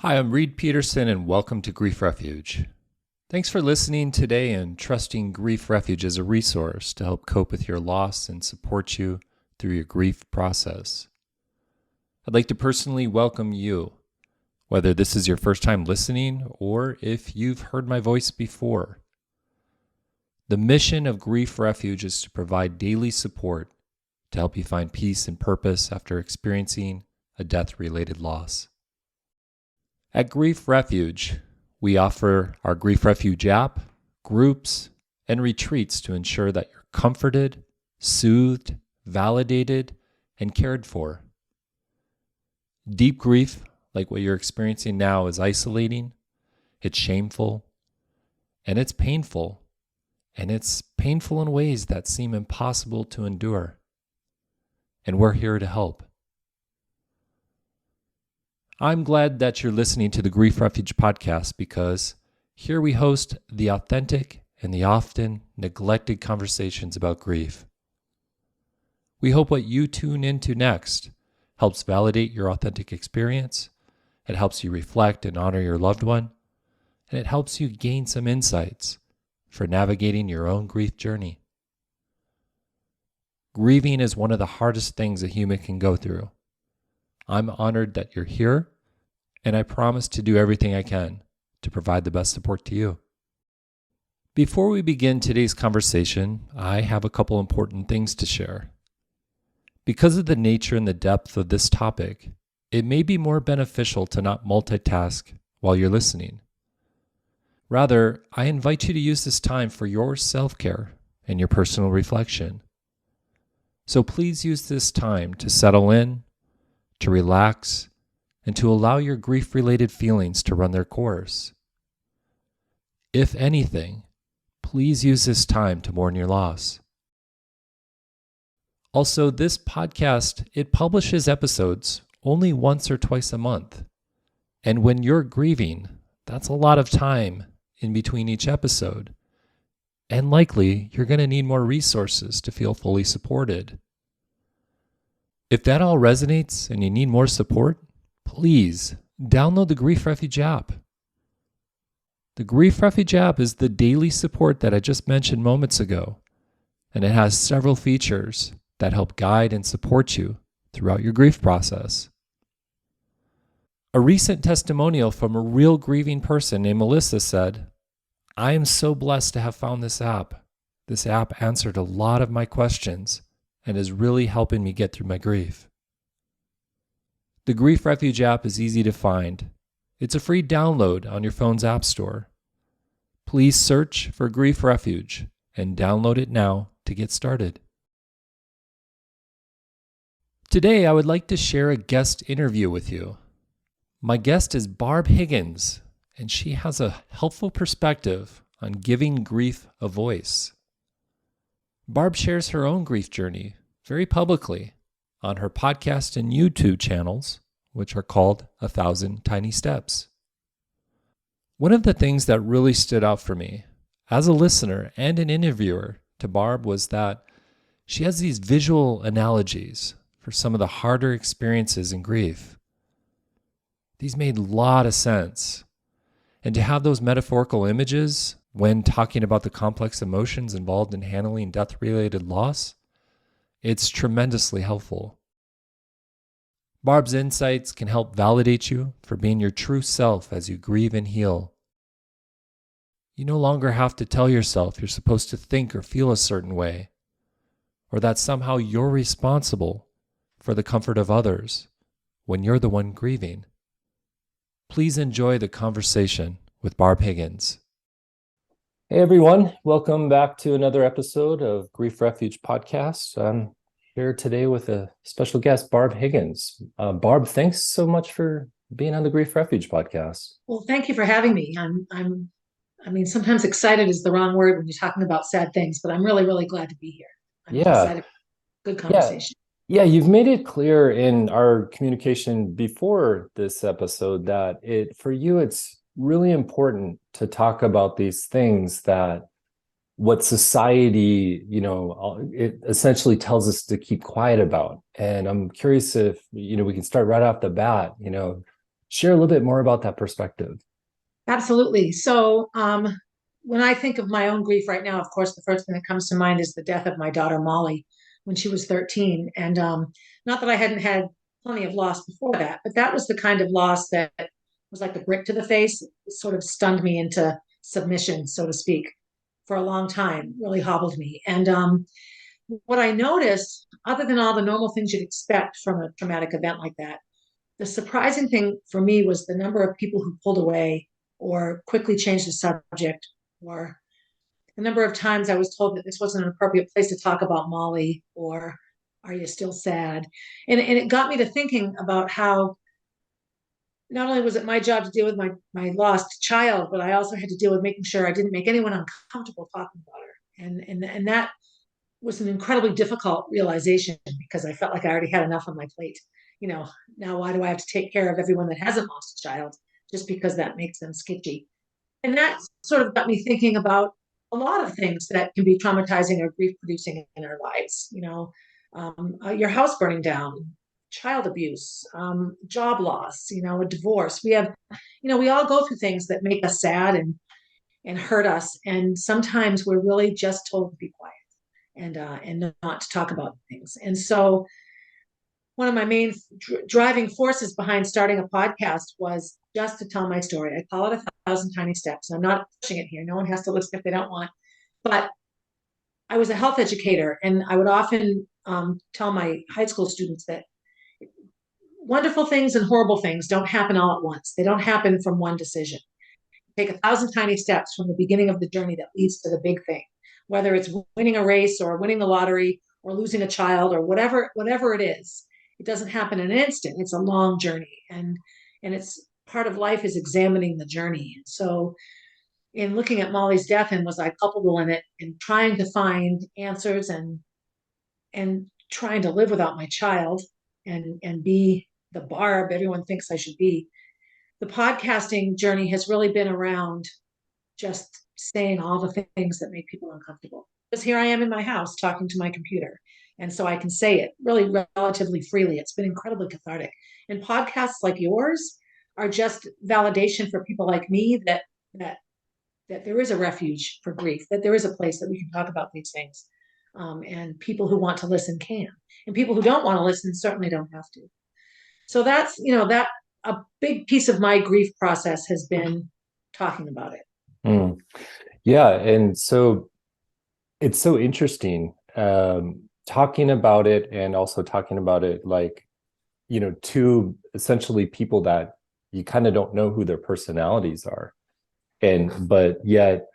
Hi, I'm Reid Peterson, and welcome to Grief Refuge. Thanks for listening today and trusting Grief Refuge as a resource to help cope with your loss and support you through your grief process. I'd like to personally welcome you, whether this is your first time listening or if you've heard my voice before. The mission of Grief Refuge is to provide daily support to help you find peace and purpose after experiencing a death-related loss. At Grief Refuge, we offer our Grief Refuge app, groups, and retreats to ensure that you're comforted, soothed, validated, and cared for. Deep grief, like what you're experiencing now, is isolating, it's shameful, and it's painful. And it's painful in ways that seem impossible to endure. And we're here to help. I'm glad that you're listening to the Grief Refuge podcast because here we host the authentic and the often neglected conversations about grief. We hope what you tune into next helps validate your authentic experience, it helps you reflect and honor your loved one, and it helps you gain some insights for navigating your own grief journey. Grieving is one of the hardest things a human can go through. I'm honored that you're here, and I promise to do everything I can to provide the best support to you. Before we begin today's conversation, I have a couple important things to share. Because of the nature and the depth of this topic, it may be more beneficial to not multitask while you're listening. Rather, I invite you to use this time for your self-care and your personal reflection. So please use this time to settle in, to relax, and to allow your grief-related feelings to run their course. If anything, please use this time to mourn your loss. Also, this podcast, it publishes episodes only once or twice a month. And when you're grieving, that's a lot of time in between each episode. And likely, you're going to need more resources to feel fully supported. If that all resonates and you need more support, please download the Grief Refuge app. The Grief Refuge app is the daily support that I just mentioned moments ago, and it has several features that help guide and support you throughout your grief process. A recent testimonial from a real grieving person named Melissa said, "I am so blessed to have found this app. This app answered a lot of my questions and is really helping me get through my grief." The Grief Refuge app is easy to find. It's a free download on your phone's app store. Please search for Grief Refuge and download it now to get started. Today, I would like to share a guest interview with you. My guest is Barb Higgins, and she has a helpful perspective on giving grief a voice. Barb shares her own grief journey very publicly on her podcast and YouTube channels, which are called 1,000 Tiny Steps. One of the things that really stood out for me as a listener and an interviewer to Barb was that she has these visual analogies for some of the harder experiences in grief. These made a lot of sense. And to have those metaphorical images when talking about the complex emotions involved in handling death-related loss, it's tremendously helpful. Barb's insights can help validate you for being your true self as you grieve and heal. You no longer have to tell yourself you're supposed to think or feel a certain way, or that somehow you're responsible for the comfort of others when you're the one grieving. Please enjoy the conversation with Barb Higgins. Hey everyone, welcome back to another episode of Grief Refuge podcast. I'm here today with a special guest, Barb Higgins. Barb, thanks so much for being on the Grief Refuge podcast. Well, thank you for having me. I mean, sometimes excited is the wrong word when you're talking about sad things, but I'm really, really glad to be here. I'm excited. Good conversation. Yeah, you've made it clear in our communication before this episode that for you, it's really important to talk about these things that what society, it essentially tells us to keep quiet about. And I'm curious if, we can start right off the bat, Share a little bit more about that perspective. Absolutely. So, when I think of my own grief right now, of course, the first thing that comes to mind is the death of my daughter Molly when she was 13. And not that I hadn't had plenty of loss before that, but that was the kind of loss that was like a brick to the face. It sort of stunned me into submission, so to speak, for a long time, really hobbled me. And what I noticed, other than all the normal things you'd expect from a traumatic event like that, the surprising thing for me was the number of people who pulled away or quickly changed the subject, or the number of times I was told that this wasn't an appropriate place to talk about Molly, or are you still sad? And it got me to thinking about how not only was it my job to deal with my lost child, but I also had to deal with making sure I didn't make anyone uncomfortable talking about her. And that was an incredibly difficult realization because I felt like I already had enough on my plate. You know, now why do I have to take care of everyone that hasn't lost a child just because that makes them sketchy? And that sort of got me thinking about a lot of things that can be traumatizing or grief producing in our lives. Your house burning down, child abuse, job loss, a divorce. We all go through things that make us sad and hurt us. And sometimes we're really just told to be quiet and not to talk about things. And so one of my main driving forces behind starting a podcast was just to tell my story. I call it 1,000 tiny steps. I'm not pushing it here. No one has to listen if they don't want. But I was a health educator, and I would often tell my high school students that wonderful things and horrible things don't happen all at once. They don't happen from one decision. Take 1,000 tiny steps from the beginning of the journey that leads to the big thing, whether it's winning a race or winning the lottery or losing a child or whatever it is. It doesn't happen in an instant. It's a long journey, and it's part of life is examining the journey. So in looking at Molly's death and was I culpable in it and trying to find answers and trying to live without my child and be the Barb everyone thinks I should be. The podcasting journey has really been around just saying all the things that make people uncomfortable. Because here I am in my house talking to my computer. And so I can say it really relatively freely. It's been incredibly cathartic. And podcasts like yours are just validation for people like me that that there is a refuge for grief, that there is a place that we can talk about these things. And people who want to listen can. And people who don't want to listen certainly don't have to. So that's, that a big piece of my grief process has been talking about it. Mm. Yeah. And so it's so interesting talking about it and also talking about it like, to essentially people that you kind of don't know who their personalities are. But yet,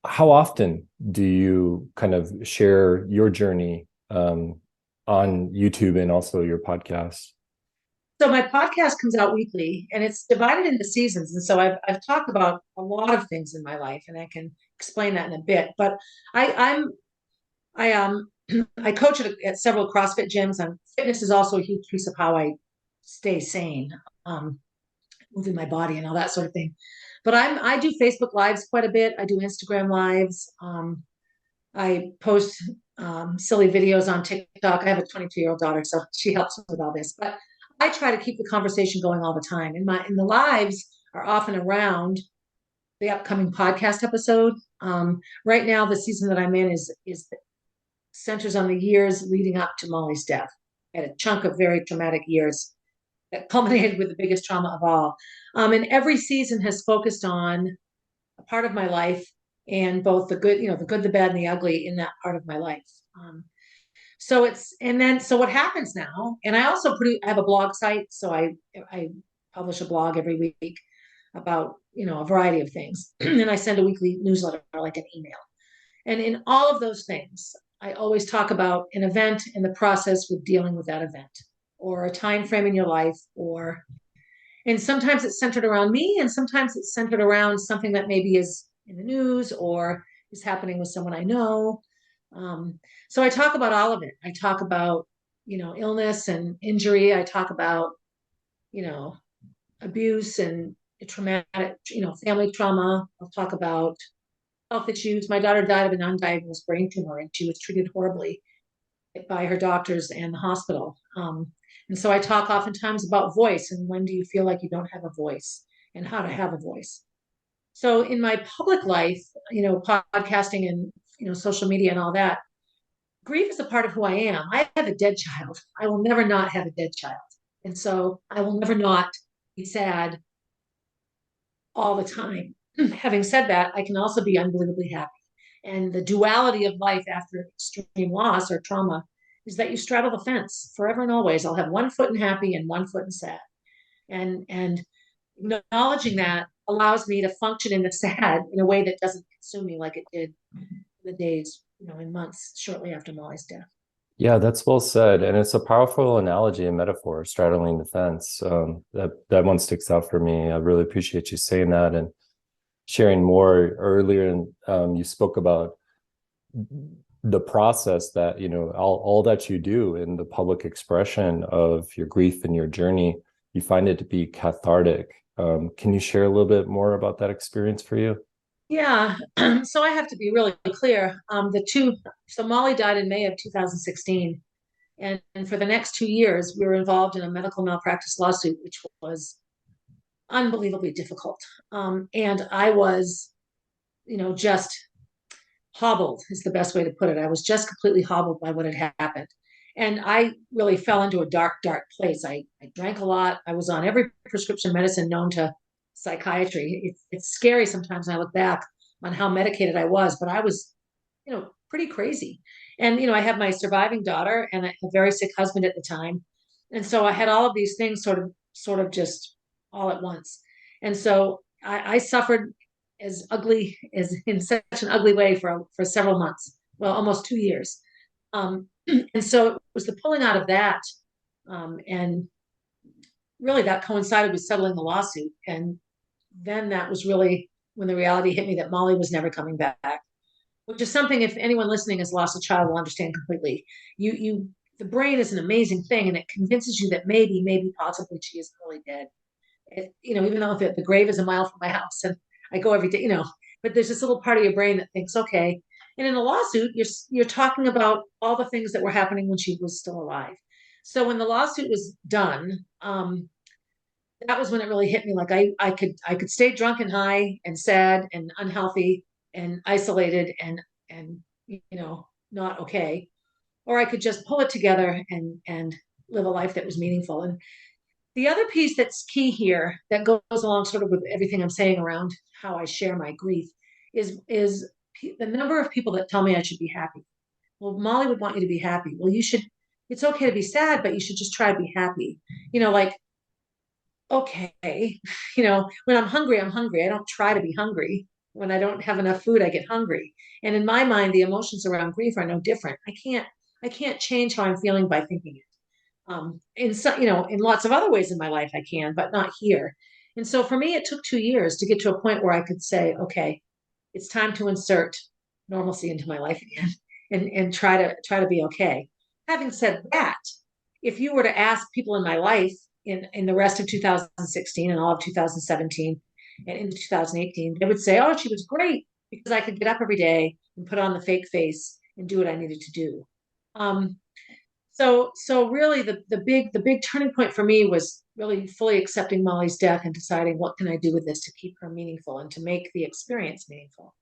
how often do you kind of share your journey on YouTube and also your podcast? So my podcast comes out weekly and it's divided into seasons. And so I've talked about a lot of things in my life and I can explain that in a bit. But I, I'm I coach at several CrossFit gyms, and fitness is also a huge piece of how I stay sane, um, moving my body and all that sort of thing. But I do Facebook lives quite a bit. I do Instagram lives. I post silly videos on TikTok. I have a 22-year-old daughter, so she helps with all this. But I try to keep the conversation going all the time. And the lives are often around the upcoming podcast episode. Right now, the season that I'm in is centers on the years leading up to Molly's death. I had a chunk of very traumatic years that culminated with the biggest trauma of all. And every season has focused on a part of my life and both the good, the good, the bad, and the ugly in that part of my life. So what happens now, and I also I have a blog site, so I publish a blog every week about, a variety of things. And I send a weekly newsletter, like an email. And in all of those things, I always talk about an event and the process with dealing with that event, or a time frame in your life, and sometimes it's centered around me, and sometimes it's centered around something that maybe is in the news or is happening with someone I know. So I talk about all of it. I talk about, illness and injury. I talk about, you know, abuse and traumatic, family trauma. I'll talk about health issues. My daughter died of an undiagnosed brain tumor and she was treated horribly. by her doctors and the hospital. And so I talk oftentimes about voice and when do you feel like you don't have a voice and how to have a voice. So in my public life, podcasting and social media and all that, grief is a part of who I am. I have a dead child. I will never not have a dead child. And so I will never not be sad all the time. Having said that, I can also be unbelievably happy. And the duality of life after extreme loss or trauma is that you straddle the fence forever and always. I'll have one foot in happy and one foot in sad. And acknowledging that allows me to function in the sad in a way that doesn't consume me like it did the days, in months shortly after Molly's death. Yeah, that's well said. And it's a powerful analogy and metaphor, straddling the fence. That one sticks out for me. I really appreciate you saying that and sharing more earlier. And you spoke about the process that, all that you do in the public expression of your grief and your journey, you find it to be cathartic. Can you share a little bit more about that experience for you? Yeah. So I have to be really clear. So Molly died in May of 2016. And for the next 2 years, we were involved in a medical malpractice lawsuit, which was unbelievably difficult. And I was, just hobbled is the best way to put it. I was just completely hobbled by what had happened. And I really fell into a dark, dark place. I drank a lot. I was on every prescription medicine known to psychiatry. It's scary sometimes when I look back on how medicated I was, but I was, pretty crazy. And, I had my surviving daughter and a very sick husband at the time. And so I had all of these things sort of just all at once. And so I suffered as ugly as in such an ugly way for several months, well, almost 2 years. And so it was the pulling out of that, and really that coincided with settling the lawsuit. And then that was really when the reality hit me that Molly was never coming back, which is something if anyone listening has lost a child will understand completely. The brain is an amazing thing, and it convinces you that maybe, possibly she is really dead. Even though the grave is a mile from my house and I go every day, but there's this little part of your brain that thinks, okay. And in a lawsuit, you're talking about all the things that were happening when she was still alive. So when the lawsuit was done, that was when it really hit me. Like I could stay drunk and high and sad and unhealthy and isolated and not okay, or I could just pull it together and live a life that was meaningful. And the other piece that's key here that goes along sort of with everything I'm saying around how I share my grief is the number of people that tell me I should be happy. Well, Molly would want you to be happy. Well, it's okay to be sad, but you should just try to be happy. Like, okay, when I'm hungry, I'm hungry. I don't try to be hungry. When I don't have enough food, I get hungry. And in my mind, the emotions around grief are no different. I can't change how I'm feeling by thinking it. In lots of other ways in my life I can, but not here. And so for me, it took 2 years to get to a point where I could say, okay, it's time to insert normalcy into my life again and try to be okay. Having said that, if you were to ask people in my life in the rest of 2016 and all of 2017 and into 2018, they would say, oh, she was great because I could get up every day and put on the fake face and do what I needed to do. So really the big turning point for me was really fully accepting Molly's death and deciding what can I do with this to keep her meaningful and to make the experience meaningful.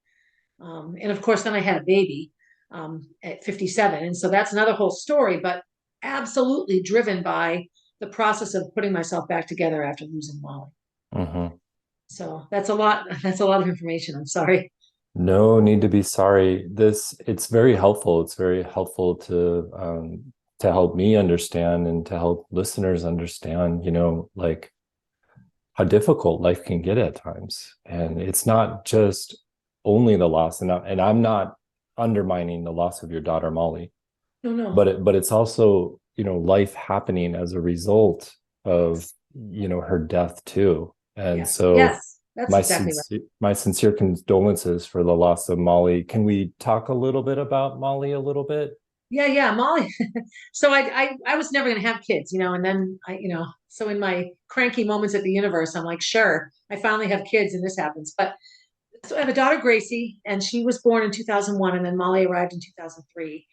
And of course, then I had a baby at 57. And so that's another whole story, but absolutely driven by the process of putting myself back together after losing Molly. Mm-hmm. So that's a lot. That's a lot of information. I'm sorry. No need to be sorry. It's very helpful. It's very helpful to help me understand and to help listeners understand, like how difficult life can get at times. And it's not just only the loss, and I'm not undermining the loss of your daughter Molly, No, no. but it's also, life happening as a result of, her death too. And Yes. so Yes. That's exactly right. my sincere condolences for the loss of Molly. Can we talk a little bit about Molly a little bit? Yeah, yeah, Molly. So I was never going to have kids, and then so in my cranky moments at the universe, I'm like, sure, I finally have kids and this happens. But so I have a daughter, Gracie, and she was born in 2001, and then Molly arrived in 2003.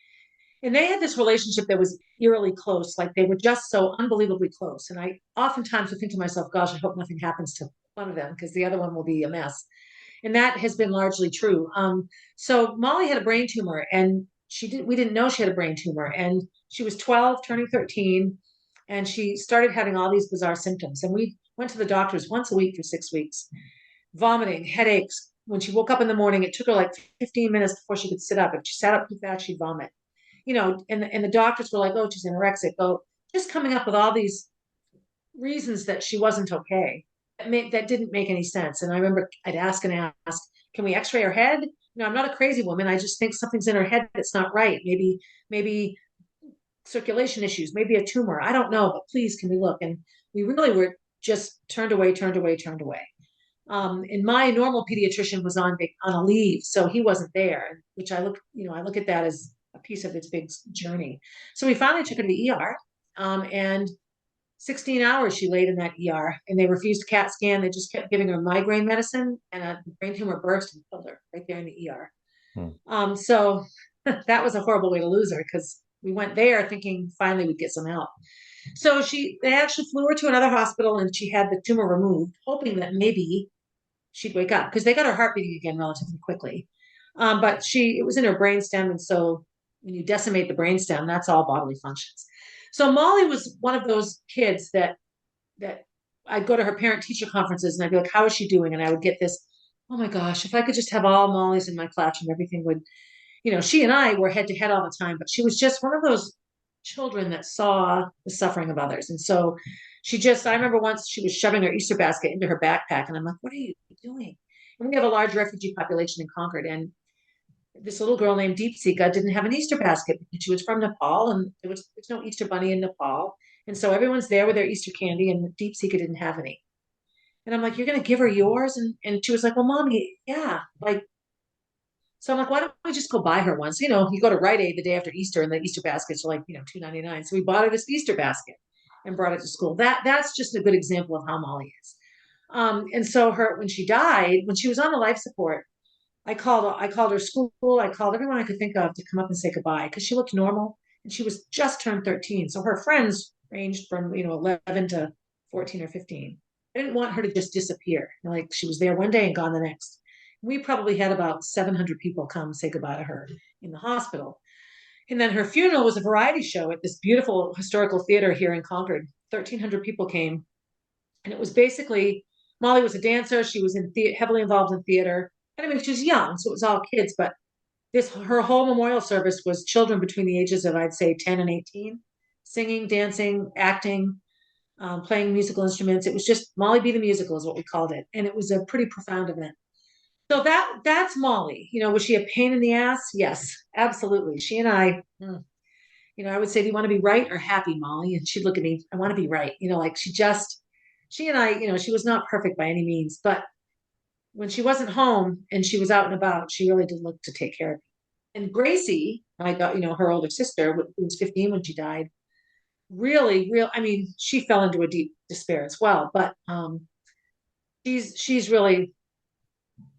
And they had this relationship that was eerily close. Like they were just so unbelievably close. And I oftentimes would think to myself, gosh, I hope nothing happens to one of them because the other one will be a mess. And that has been largely true. So Molly had a brain tumor, and we didn't know she had a brain tumor, and she was 12, turning 13, and she started having all these bizarre symptoms. And we went to the doctors once a week for 6 weeks, vomiting, headaches. When she woke up in the morning, it took her like 15 minutes before she could sit up. If she sat up too fast, she'd vomit. And the doctors were like, oh, she's anorexic. Oh, just coming up with all these reasons that she wasn't okay. That didn't make any sense. And I remember I'd ask and ask, can we x-ray her head? I'm not a crazy woman. I just think something's in her head that's not right. Maybe circulation issues, maybe a tumor. I don't know, but please, can we look? And we really were just turned away, turned away, turned away. And my normal pediatrician was on a leave, so he wasn't there, which I look at that as a piece of this big journey. So we finally took her to the ER, and 16 hours she laid in that ER, and they refused a CAT scan. They just kept giving her migraine medicine, and a brain tumor burst and killed her right there in the ER. Hmm. So that was a horrible way to lose her because we went there thinking finally we'd get some help. So they actually flew her to another hospital, and she had the tumor removed, hoping that maybe she'd wake up because they got her heart beating again relatively quickly. But it was in her brainstem, and so when you decimate the brainstem, that's all bodily functions. So Molly was one of those kids that I'd go to her parent teacher conferences and I'd be like, how is she doing? And I would get this, oh my gosh, if I could just have all Molly's in my classroom, everything would, she and I were head to head all the time, but she was just one of those children that saw the suffering of others. And so I remember once she was shoving her Easter basket into her backpack, and I'm like, what are you doing? And we have a large refugee population in Concord, and this little girl named Deepsika didn't have an Easter basket because she was from Nepal, and there's no Easter bunny in Nepal. And so everyone's there with their Easter candy, and Deepsika didn't have any. And I'm like, you're going to give her yours? And she was like, well, mommy, yeah. So I'm like, why don't we just go buy her one? So, you go to Rite Aid the day after Easter, and the Easter baskets are like, $2.99. So we bought her this Easter basket and brought it to school. That's just a good example of how Molly is. And so when she died, when she was on the life support, I called her school. I called everyone I could think of to come up and say goodbye because she looked normal, and she was just turned 13. So her friends ranged from, 11 to 14 or 15. I didn't want her to just disappear. Like she was there one day and gone the next. We probably had about 700 people come say goodbye to her in the hospital. And then her funeral was a variety show at this beautiful historical theater here in Concord. 1,300 people came. And it was basically, Molly was a dancer. She was heavily involved in theater. And I mean, she was young, so it was all kids, but her whole memorial service was children between the ages of, I'd say, 10 and 18, singing, dancing, acting, playing musical instruments. It was just Molly Be the Musical is what we called it. And it was a pretty profound event. So that's Molly. Was she a pain in the ass? Yes, absolutely. She and I would say, do you want to be right or happy, Molly? And she'd look at me, I want to be right. Like she and I, she was not perfect by any means, but when she wasn't home and she was out and about, she really did look to take care of me. And Gracie, her older sister, who was 15 when she died, I mean, she fell into a deep despair as well, but she's really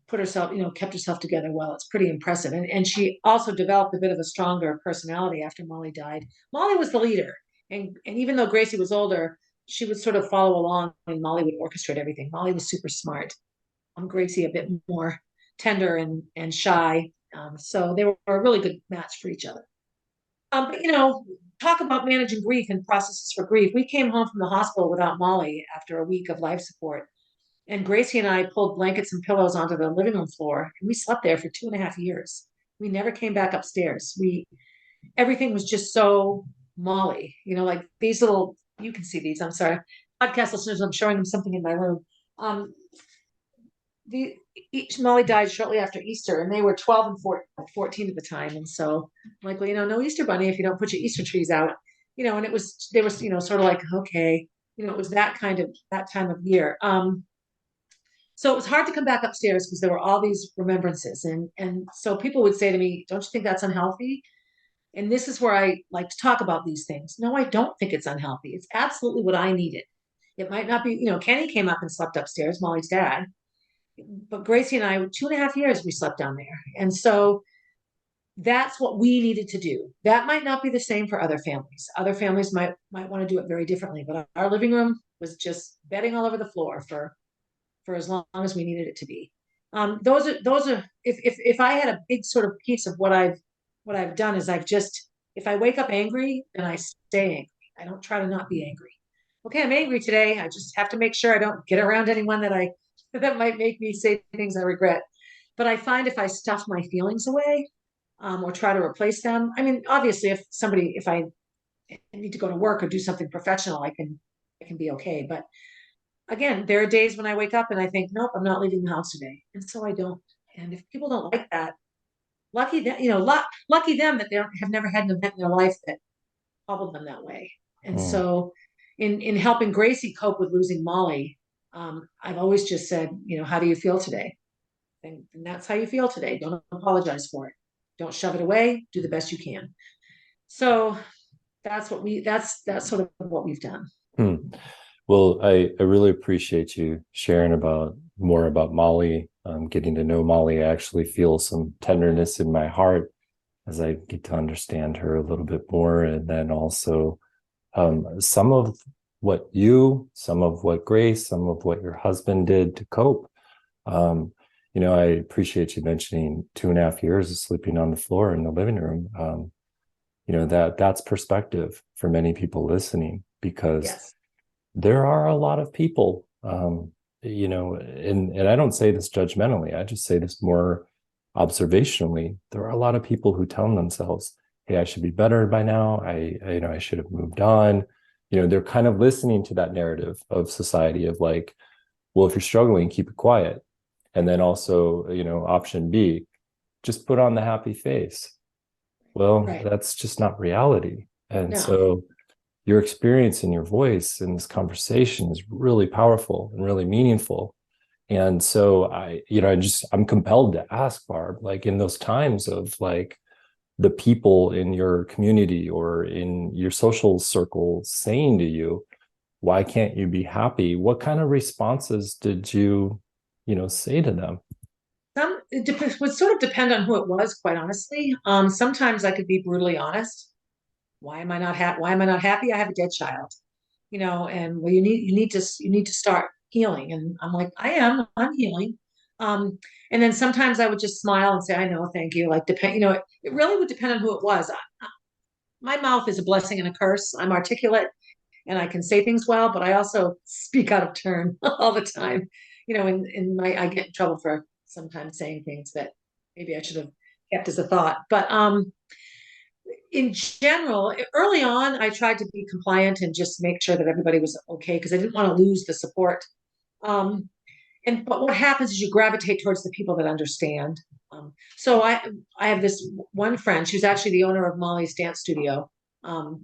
put herself, kept herself together well. It's pretty impressive. And she also developed a bit of a stronger personality after Molly died. Molly was the leader. And even though Gracie was older, she would sort of follow along and Molly would orchestrate everything. Molly was super smart. Gracie a bit more tender and shy. So they were a really good match for each other. But talk about managing grief and processes for grief. We came home from the hospital without Molly after a week of life support. And Gracie and I pulled blankets and pillows onto the living room floor, and we slept there for 2.5 years. We never came back upstairs. Everything was just so Molly, like these little, you can see these, I'm sorry, podcast listeners, I'm showing them something in my room. Molly died shortly after Easter, and they were 12 and 14 at the time. And so I'm like, well, no Easter bunny if you don't put your Easter trees out, and they were, sort of like, okay, it was that time of year. So it was hard to come back upstairs because there were all these remembrances. And so people would say to me, don't you think that's unhealthy? And this is where I like to talk about these things. No, I don't think it's unhealthy. It's absolutely what I needed. It might not be, Kenny came up and slept upstairs, Molly's dad. But Gracie and I, 2.5 years, we slept down there. And so that's what we needed to do. That might not be the same for other families. Other families might want to do it very differently, but our living room was just bedding all over the floor for as long as we needed it to be. Those are if I had a big sort of piece of what I've done is I've just, if I wake up angry, then I stay angry. I don't try to not be angry. Okay, I'm angry today. I just have to make sure I don't get around anyone that might make me say things I regret. But I find if I stuff my feelings away, or try to replace them. I mean, obviously, if I need to go to work or do something professional, I can be okay. But again, there are days when I wake up and I think, nope, I'm not leaving the house today, and so I don't. And if people don't like that, lucky that lucky them that they have never had an event in their life that hobbled them that way. And Mm. so, in helping Gracie cope with losing Molly, I've always just said, how do you feel today? And that's how you feel today. Don't apologize for it. Don't shove it away. Do the best you can. So that's sort of what we've done. Hmm. Well, I really appreciate you sharing about more about Molly, getting to know Molly. I actually feel some tenderness in my heart as I get to understand her a little bit more. And then also some of some of what Grace, some of what your husband did to cope. Um, I appreciate you mentioning 2.5 years of sleeping on the floor in the living room. That's perspective for many people listening, because Yes. there are a lot of people, and I don't say this judgmentally, I just say this more observationally. There are a lot of people who tell themselves, hey, I should be better by now. I should have moved on. They're kind of listening to that narrative of society of like, well, if you're struggling, keep it quiet. And then also, option B, just put on the happy face. Well, Right. that's just not reality. And No. so your experience and your voice in this conversation is really powerful and really meaningful. And so I'm compelled to ask, Barb, like in those times of like the people in your community or in your social circle saying to you, why can't you be happy? What kind of responses did you, say to them? Would sort of depend on who it was, quite honestly. Sometimes I could be brutally honest. Why am I not happy? I have a dead child. And well, you need to start healing. And I'm like, I'm healing. Um, and then sometimes I would just smile and say, I know, thank you. Like it really would depend on who it was. My mouth is a blessing and a curse. I'm articulate and I can say things well, but I also speak out of turn all the time. I get in trouble for sometimes saying things that maybe I should have kept as a thought. But in general, early on, I tried to be compliant and just make sure that everybody was okay because I didn't want to lose the support. Um, but what happens is you gravitate towards the people that understand. So I have this one friend. She's actually the owner of Molly's dance studio,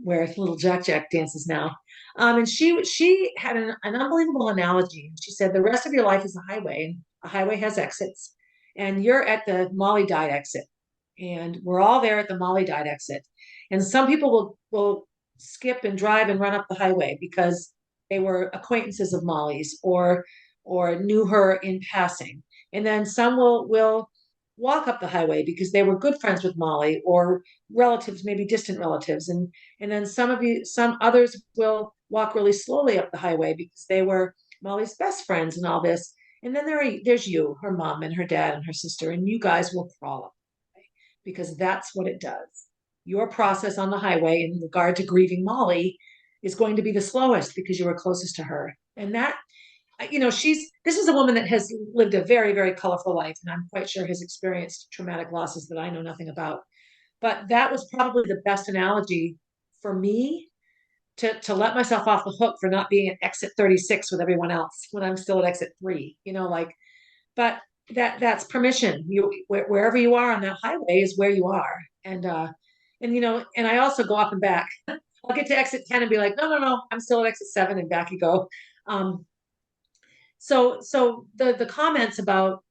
where little Jack Jack dances now. And she had an unbelievable analogy. She said the rest of your life is a highway, and a highway has exits, and you're at the Molly died exit, and we're all there at the Molly died exit. And some people will skip and drive and run up the highway because they were acquaintances of Molly's or knew her in passing. And then some will walk up the highway because they were good friends with Molly or relatives, maybe distant relatives. And then some others will walk really slowly up the highway because they were Molly's best friends and all this. And then there's you, her mom and her dad and her sister, and you guys will crawl up because that's what it does. Your process on the highway in regard to grieving Molly is going to be the slowest because you were closest to her. And that, this is a woman that has lived a very, very colorful life, and I'm quite sure has experienced traumatic losses that I know nothing about. But that was probably the best analogy for me to let myself off the hook for not being at exit 36 with everyone else when I'm still at exit 3. But that's permission. Wherever you are on that highway is where you are. And I also go up and back. I'll get to exit 10 and be like, no, no, no, I'm still at exit 7, and back you go. Um, so the comments about,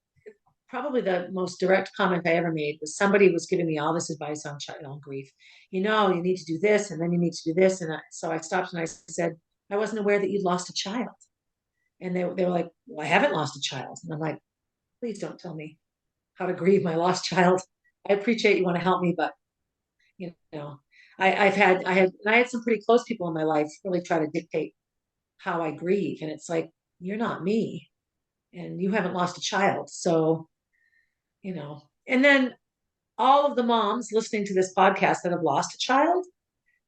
probably the most direct comment I ever made was somebody was giving me all this advice on child grief. You need to do this, and then you need to do this. So I stopped and I said, I wasn't aware that you'd lost a child. And they were like, well, I haven't lost a child. And I'm like, please don't tell me how to grieve my lost child. I appreciate you want to help me, but you know, I had some pretty close people in my life really try to dictate how I grieve. And it's like, you're not me and you haven't lost a child. So, and then all of the moms listening to this podcast that have lost a child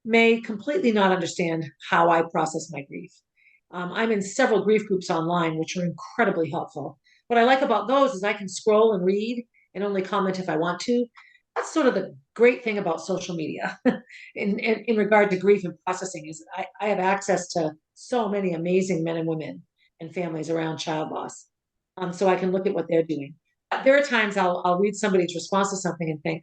may completely not understand how I process my grief. I'm in several grief groups online, which are incredibly helpful. What I like about those is I can scroll and read and only comment if I want to. That's sort of the great thing about social media in regard to grief and processing is I have access to so many amazing men and women and families around child loss. So I can look at what they're doing. There are times I'll read somebody's response to something and think,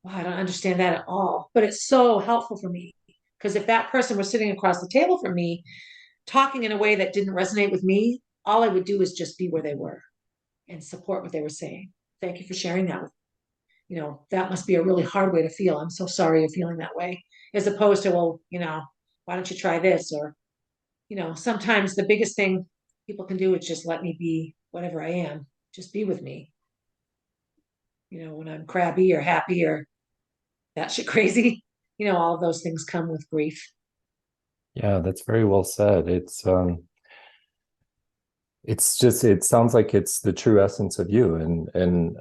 wow, I don't understand that at all. But it's so helpful for me because if that person was sitting across the table from me, talking in a way that didn't resonate with me, all I would do is just be where they were and support what they were saying. Thank you for sharing that with me. That must be a really hard way to feel. I'm so sorry you're feeling that way. As opposed to, well, why don't you try this? Or, sometimes the biggest thing people can do is just let me be whatever I am. Just be with me. When I'm crabby or happy or that shit crazy, all of those things come with grief. Yeah, that's very well said. It's just, it sounds like it's the true essence of you. And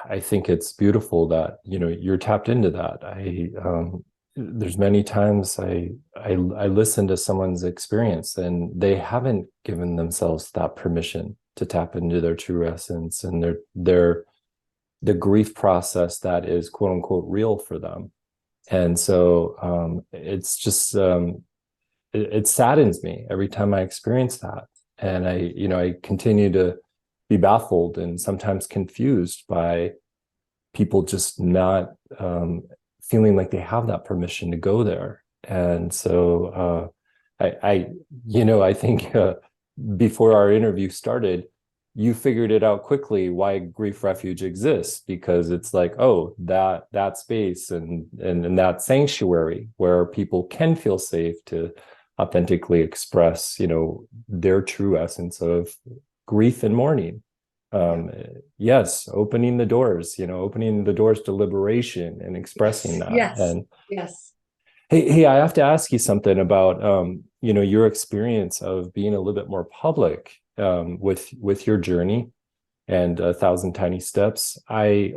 I think it's beautiful that, you're tapped into that. There's many times I listen to someone's experience and they haven't given themselves that permission to tap into their true essence and the grief process that is quote unquote real for them. And so it's just it saddens me every time I experience that. And I continue to be baffled and sometimes confused by people just not feeling like they have that permission to go there. And so I think before our interview started, you figured it out quickly why Grief Refuge exists, because it's like, oh, that space and that sanctuary where people can feel safe to authentically express, their true essence of grief and mourning. Yes, opening the doors to liberation and expressing Yes, that. yes, And yes. hey, I have to ask you something about your experience of being a little bit more public with your journey and A Thousand Tiny Steps. I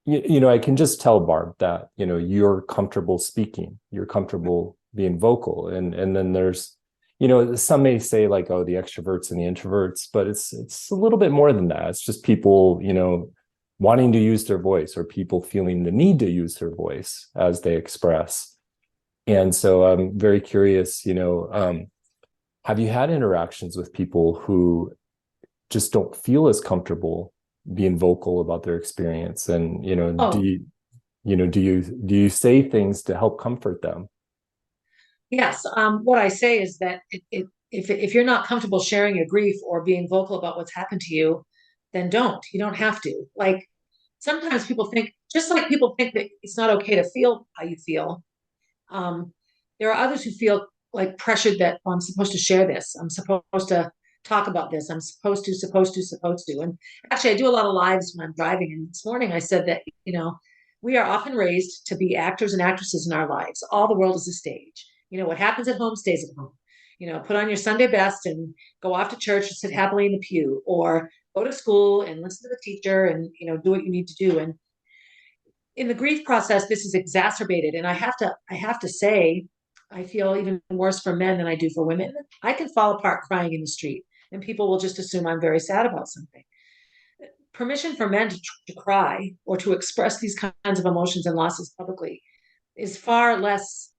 can just tell, Barb, that you're comfortable speaking, you're comfortable being vocal, and then there's some may say like, oh, the extroverts and the introverts, but it's a little bit more than that. It's just people wanting to use their voice, or people feeling the need to use their voice as they express. And so I'm very curious, have you had interactions with people who just don't feel as comfortable being vocal about their experience? And do Oh, you say things to help comfort them? yes. What I say is that if you're not comfortable sharing your grief or being vocal about what's happened to you, then don't. You don't have to. Like sometimes people think, just like people think that it's not okay to feel how you feel. Um, there are others who feel like pressured that I'm supposed to share this. I'm supposed to talk about this. I'm supposed to. And actually, I do a lot of lives when I'm driving. And this morning I said that, we are often raised to be actors and actresses in our lives. All the world is a stage. What happens at home stays at home. Put on your Sunday best and go off to church and sit happily in the pew, or go to school and listen to the teacher and, do what you need to do. And in the grief process, this is exacerbated. And I have to say, I feel even worse for men than I do for women. I can fall apart crying in the street, and people will just assume I'm very sad about something. Permission for men to cry or to express these kinds of emotions and losses publicly is far less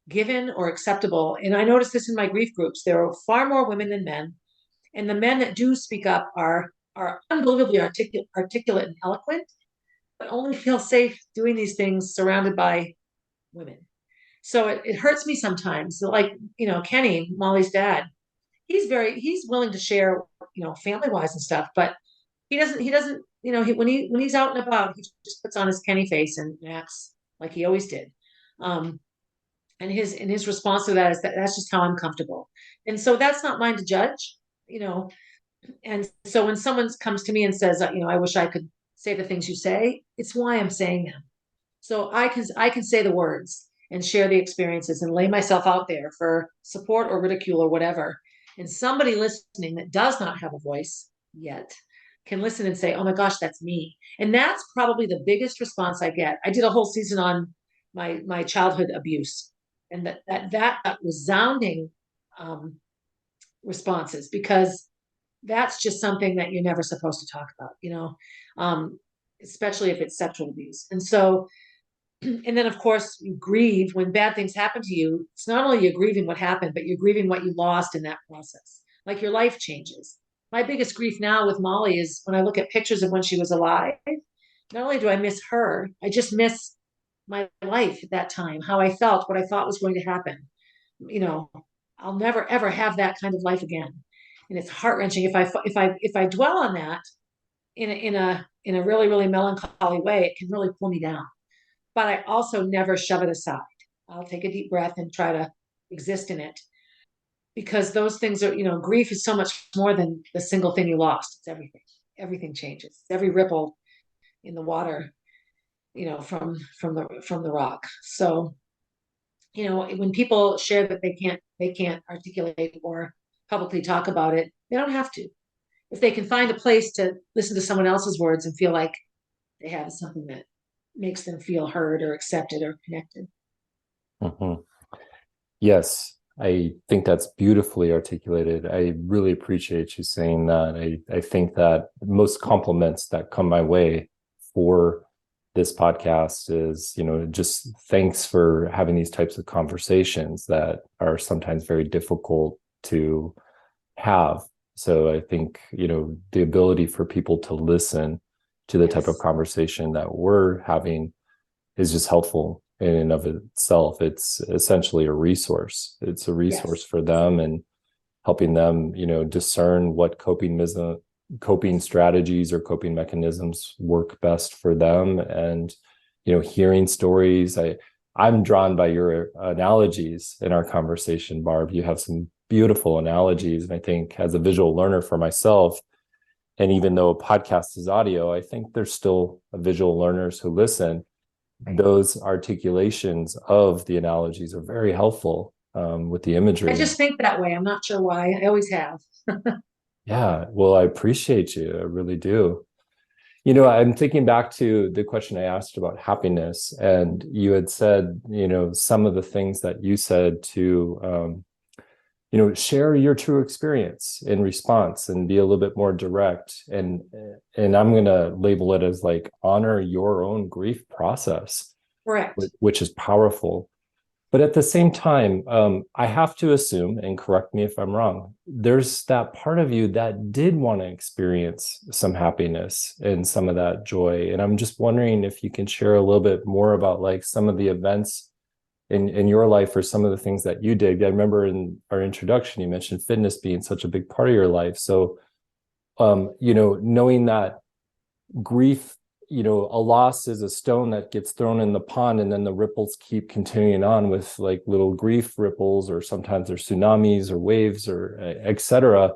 given or acceptable. And I notice this in my grief groups. There are far more women than men, and the men that do speak up are unbelievably articulate and eloquent, but only feel safe doing these things surrounded by women. So it hurts me sometimes. Like, Kenny, Molly's dad, he's willing to share, family wise and stuff, but he doesn't, when he's out and about, he just puts on his Kenny face and acts like he always did. Um, and his response to that is that that's just how I'm comfortable. And so that's not mine to judge, you know. And so when someone comes to me and says, I wish I could say the things you say, it's why I'm saying them. So I can say the words and share the experiences and lay myself out there for support or ridicule or whatever. And somebody listening that does not have a voice yet can listen and say, "Oh my gosh, that's me." And that's probably the biggest response I get. I did a whole season on my childhood abuse, and that got resounding um, responses because that's just something that you're never supposed to talk about, um, especially if it's sexual abuse. And so and then of course you grieve when bad things happen to you. It's not only you're grieving what happened, but you're grieving what you lost in that process. Like your life changes. My biggest grief now with Molly is when I look at pictures of when she was alive. Not only do I miss her, I just miss my life at that time, how I felt, what I thought was going to happen. You know, I'll never ever have that kind of life again, and it's heart wrenching if I dwell on that in a really really melancholy way. It can really pull me down, but I also never shove it aside. I'll take a deep breath and try to exist in it because those things are, grief is so much more than the single thing you lost. It's everything. Everything changes. Every ripple in the water, from the rock. So, when people share that they can't articulate or publicly talk about it, they don't have to. If they can find a place to listen to someone else's words and feel like they have something that makes them feel heard or accepted or connected. Hmm. Yes, I think that's beautifully articulated. I really appreciate you saying that. I think that most compliments that come my way for this podcast is, just thanks for having these types of conversations that are sometimes very difficult to have. So I think, the ability for people to listen to the type of Yes. conversation that we're having is just helpful in and of itself. It's essentially a resource. It's a resource Yes. for them and helping them, discern what coping strategies or coping mechanisms work best for them. And, hearing stories. I'm drawn by your analogies in our conversation, Barb. You have some beautiful analogies. And I think as a visual learner for myself, and even though a podcast is audio, I think there's still visual learners who listen. Right. Those articulations of the analogies are very helpful with the I imagery. just think that way. I'm not sure why. I always have. Yeah, well, I appreciate you. I really do. I'm thinking back to the question I asked about happiness, and you had said, some of the things that you said to, share your true experience in response and be a little bit more direct. And I'm going to label it as like honor your own grief process, Correct. which is powerful. But at the same time, I have to assume, and correct me if I'm wrong, there's that part of you that did want to experience some happiness and some of that joy. And I'm just wondering if you can share a little bit more about like some of the events in your life or some of the things that you did. I remember in our introduction, you mentioned fitness being such a big part of your life. So, knowing that grief, a loss is a stone that gets thrown in the pond and then the ripples keep continuing on with like little grief ripples, or sometimes there's tsunamis or waves or etc.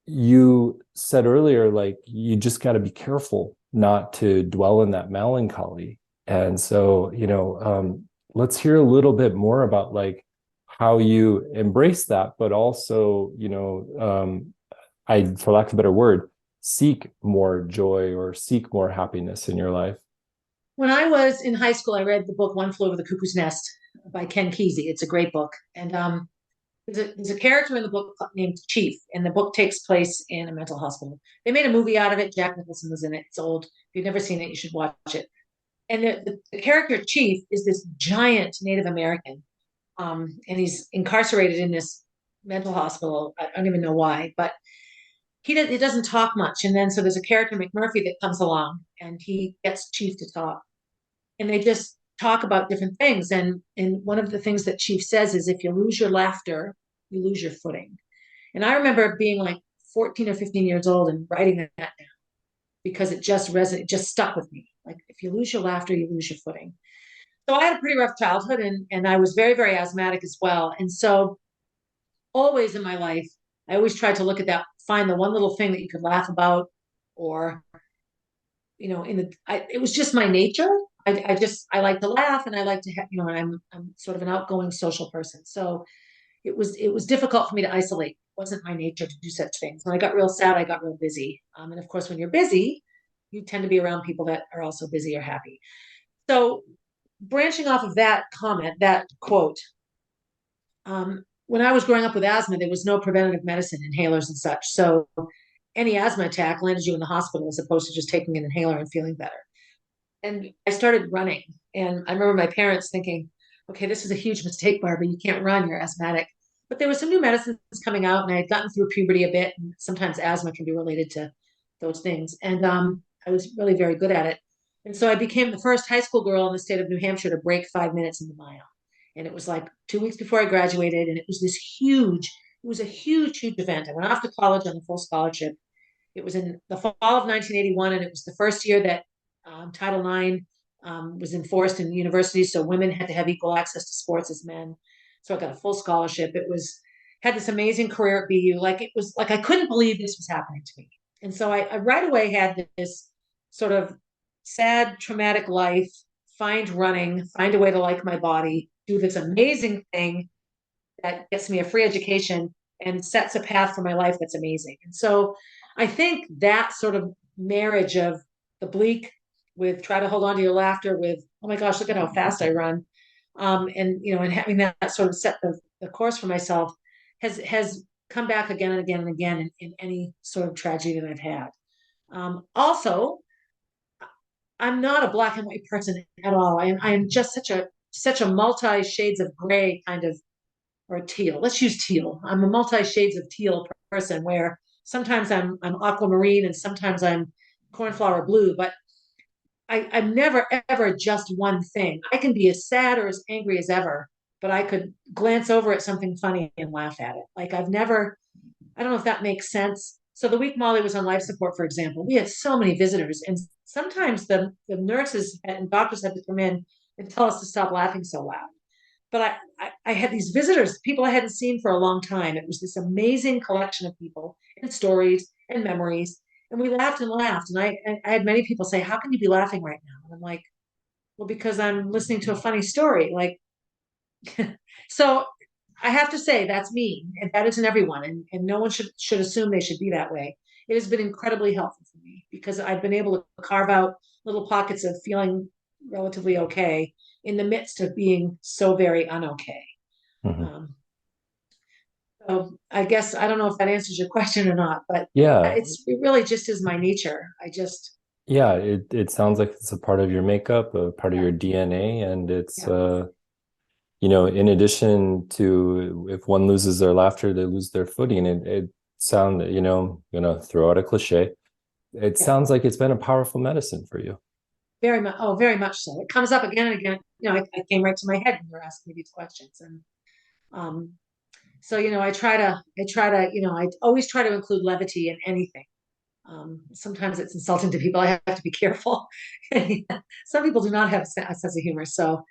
You said earlier, like, you just got to be careful not to dwell in that melancholy. And so, let's hear a little bit more about like how you embrace that, but also, for lack of a better word, seek more joy or seek more happiness in your life. When I was in high school, I read the book One Flew Over the Cuckoo's Nest by Ken Kesey. It's a great book. And there's a character in the book named Chief, and the book takes place in a mental hospital. They made a movie out of it. Jack Nicholson was in it. It's old. If you've never seen it, you should watch it. And the character Chief is this giant Native American, and he's incarcerated in this mental hospital. I don't even know why, but he doesn't talk much. And then so there's a character McMurphy that comes along, and he gets Chief to talk, and they just talk about different things. And one of the things that Chief says is, if you lose your laughter, you lose your footing. And I remember being like 14 or 15 years old and writing that down because it just stuck with me. Like, if you lose your laughter, you lose your footing. So I had a pretty rough childhood, and I was very, very asthmatic as well. And so always in my life, I always tried to look at that, find the one little thing that you could laugh about or it was just my nature. I like to laugh and I like to have, and I'm sort of an outgoing social person. So it was difficult for me to isolate. It wasn't my nature to do such things. When I got real sad, I got real busy. And of course, when you're busy, you tend to be around people that are also busy or happy. So branching off of that comment, that quote, when I was growing up with asthma, there was no preventative medicine, inhalers and such. So any asthma attack landed you in the hospital as opposed to just taking an inhaler and feeling better. And I started running. And I remember my parents thinking, okay, this is a huge mistake, Barbara. You can't run, you're asthmatic. But there were some new medicines coming out, and I had gotten through puberty a bit. And sometimes asthma can be related to those things. And I was really very good at it. And so I became the first high school girl in the state of New Hampshire to break 5 minutes in the mile. And it was like 2 weeks before I graduated. And it was a huge, huge event. I went off to college on a full scholarship. It was in the fall of 1981, and it was the first year that Title IX was enforced in universities, so women had to have equal access to sports as men. So I got a full scholarship. It was had this amazing career at BU. Like it was like I couldn't believe this was happening to me. And so I right away had this sort of sad, traumatic life. Find running, find a way to like my body, do this amazing thing that gets me a free education and sets a path for my life that's amazing. And so I think that sort of marriage of the bleak with try to hold on to your laughter with, oh my gosh, look at how fast I run. And having that sort of set the course for myself has come back again and again and again in any sort of tragedy that I've had. Also, I'm not a black and white person at all. I am just such a multi shades of gray kind of or teal. Let's use teal. I'm a multi shades of teal person where sometimes I'm aquamarine and sometimes I'm cornflower blue, but I'm never ever just one thing. I can be as sad or as angry as ever, but I could glance over at something funny and laugh at it. Like I don't know if that makes sense. So the week Molly was on life support, for example, we had so many visitors, and sometimes the nurses and doctors had to come in and tell us to stop laughing so loud. But I had these visitors, people I hadn't seen for a long time. It was this amazing collection of people and stories and memories. And we laughed and laughed. And I had many people say, how can you be laughing right now? And I'm like, well, because I'm listening to a funny story. Like, so I have to say that's me, and that isn't everyone. And no one should assume they should be that way. It has been incredibly helpful for me because I've been able to carve out little pockets of feeling relatively okay in the midst of being so very unokay. Mhm. Um, so I guess I don't know if that answers your question or not, but Yeah, it really just is my nature. I just yeah, it sounds like it's a part of your makeup, a part of Yeah, your DNA, and it's yeah, in addition to if one loses their laughter, they lose their footing. It sound, gonna throw out a cliche. It yeah, sounds like it's been a powerful medicine for you. very much. Oh, very much so. It comes up again and again. I came right to my head when you were asking me these questions, and um, so I always try to include levity in anything. Sometimes it's insulting to people. I have to be careful. Some people do not have a sense of humor, so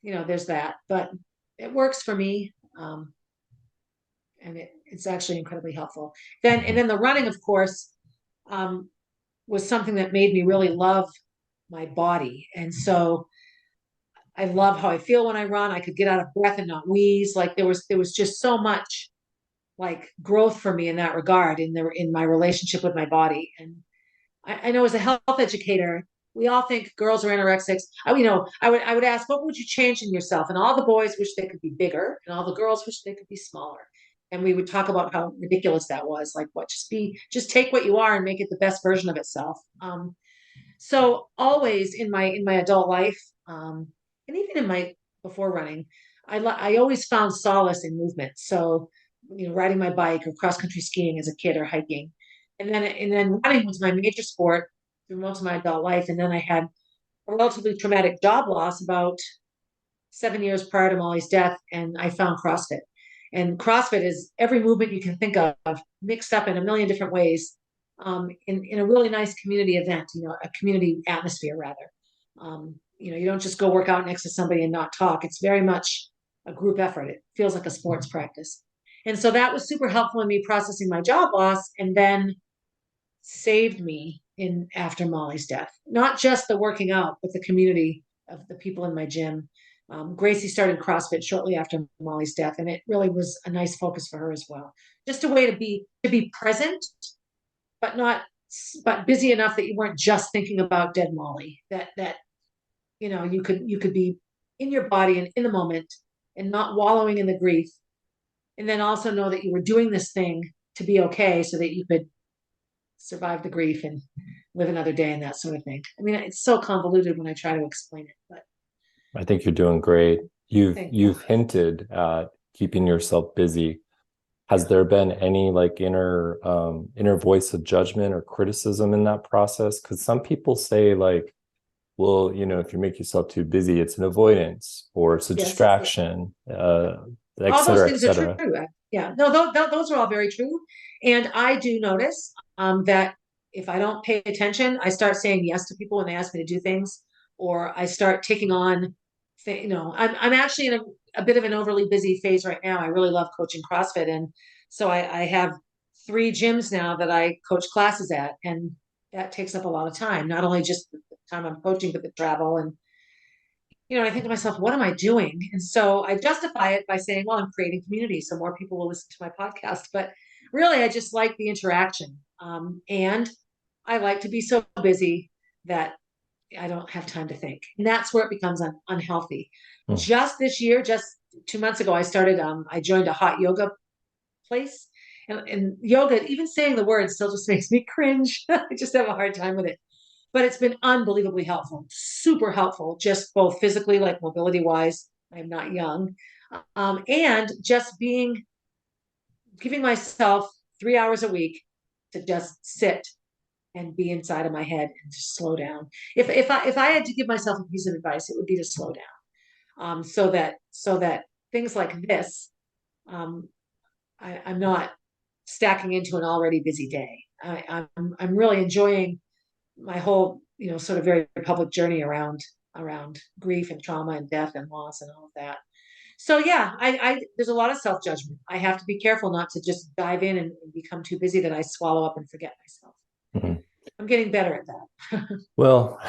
there's that. But it works for me, and it's actually incredibly helpful. And Mhm. then the running, of course, um, was something that made me really love my body, and so I love how I feel when I run. I could get out of breath and not wheeze. Like there was just so much like growth for me in that regard in my relationship with my body. And I know as a health educator, we all think girls are anorexics. I would ask, what would you change in yourself? And all the boys wish they could be bigger, and all the girls wish they could be smaller. And we would talk about how ridiculous that was. Like, what? Just take what you are and make it the best version of itself. So always in my adult life, and even in my before running, I always found solace in movement. So riding my bike or cross country skiing as a kid or hiking, and then running was my major sport through most of my adult life. And then I had a relatively traumatic job loss about 7 years prior to Molly's death, and I found CrossFit. And CrossFit is every movement you can think of mixed up in a million different ways, in a really nice community event, a community atmosphere rather. You don't just go work out next to somebody and not talk. It's very much a group effort. It feels like a sports practice. And so that was super helpful in me processing my job loss. And then saved me in after Molly's death. Not just the working out, but the community of the people in my gym. Gracie started CrossFit shortly after Molly's death, and it really was a nice focus for her as well. Just a way to be present, but not but busy enough that you weren't just thinking about dead Molly. That you could be in your body and in the moment and not wallowing in the grief, and then also know that you were doing this thing to be okay, so that you could survive the grief and live another day and that sort of thing. I mean, it's so convoluted when I try to explain it, but I think you're doing great. You've thank you. you've hinted at keeping yourself busy. Has there been any like inner voice of judgment or criticism in that process? Because some people say like, well, if you make yourself too busy, it's an avoidance or it's a Yes, distraction, et all those cetera, et things are true. cetera. Yeah, no, those are all very true. And I do notice that if I don't pay attention, I start saying yes to people when they ask me to do things, or I start taking on, I'm actually in a bit of an overly busy phase right now. I really love coaching CrossFit. And so I have 3 gyms now that I coach classes at. And that takes up a lot of time, not only just the time I'm coaching, but the travel. And I think to myself, what am I doing? And so I justify it by saying, well, I'm creating community, so more people will listen to my podcast. But really, I just like the interaction. And I like to be so busy that I don't have time to think. And that's where it becomes unhealthy. Hmm. Just this year, just 2 months ago, I joined a hot yoga place. And yoga, even saying the word still just makes me cringe. I just have a hard time with it, but it's been unbelievably helpful, super helpful, just both physically, like mobility wise. I'm not young. And just giving myself 3 hours a week to just sit and be inside of my head and just slow down. If I had to give myself a piece of advice, it would be to slow down, so that things like this, um, I'm not stacking into an already busy day. I'm really enjoying my whole, sort of very public journey around grief and trauma and death and loss and all of that. So yeah, I there's a lot of self-judgment. I have to be careful not to just dive in and become too busy that I swallow up and forget myself. Mhm. I'm getting better at that. Well,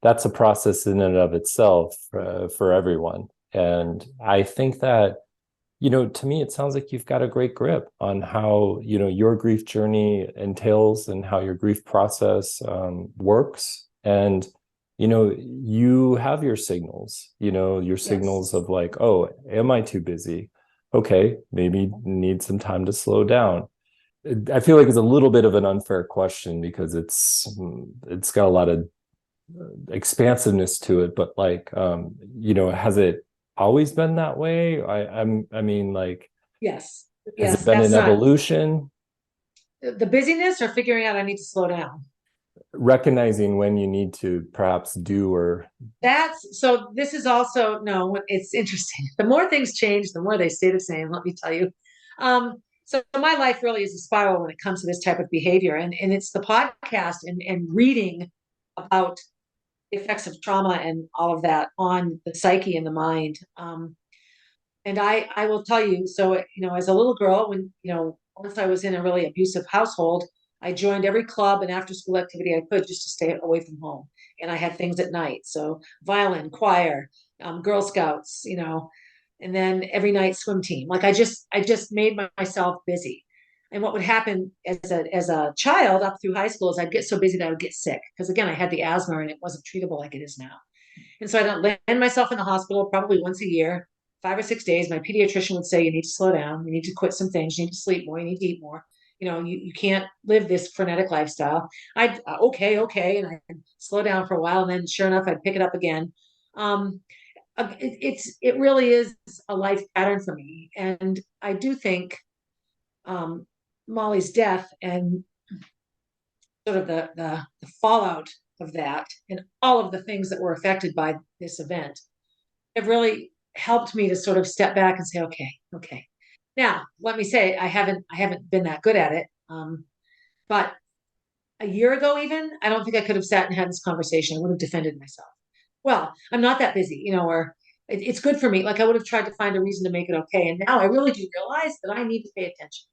that's a process in and of itself for everyone. And I think that, to me, it sounds like you've got a great grip on how, your grief journey entails and how your grief process works. And, you have your signals, your Yes. signals of like, oh, am I too busy? Okay, maybe need some time to slow down. I feel like it's a little bit of an unfair question because it's got a lot of expansiveness to it, but like, has it always been that way? I mean, like, Yes. has it Yes. been That's an not evolution? the busyness or figuring out I need to slow down. Recognizing when you need to perhaps do or This is also, no, it's interesting. The more things change, the more they stay the same, let me tell you. So my life really is a spiral when it comes to this type of behavior. And it's the podcast and reading about the effects of trauma and all of that on the psyche and the mind. And I will tell you, so, as a little girl, once I was in a really abusive household, I joined every club and after school activity I could just to stay away from home. And I had things at night. So violin, choir, Girl Scouts, and then every night swim team. Like I just made myself busy. And what would happen as a child up through high school is I'd get so busy that I would get sick. Because again, I had the asthma and it wasn't treatable like it is now. And so I don't land myself in the hospital probably once a year, 5 or 6 days. My pediatrician would say, you need to slow down. You need to quit some things. You need to sleep more. You need to eat more. You can't live this frenetic lifestyle. I'd okay. And I'd slow down for a while. And then sure enough, I'd pick it up again. Um, it really is a life pattern for me. And I do think um, Molly's death and sort of the fallout of that and all of the things that were affected by this event have really helped me to sort of step back and say, okay. Now, let me say, I haven't been that good at it. But a year ago, even, I don't think I could have sat and had this conversation. I would have defended myself. Well, I'm not that busy, or it's good for me. Like I would have tried to find a reason to make it okay. And now I really do realize that I need to pay attention.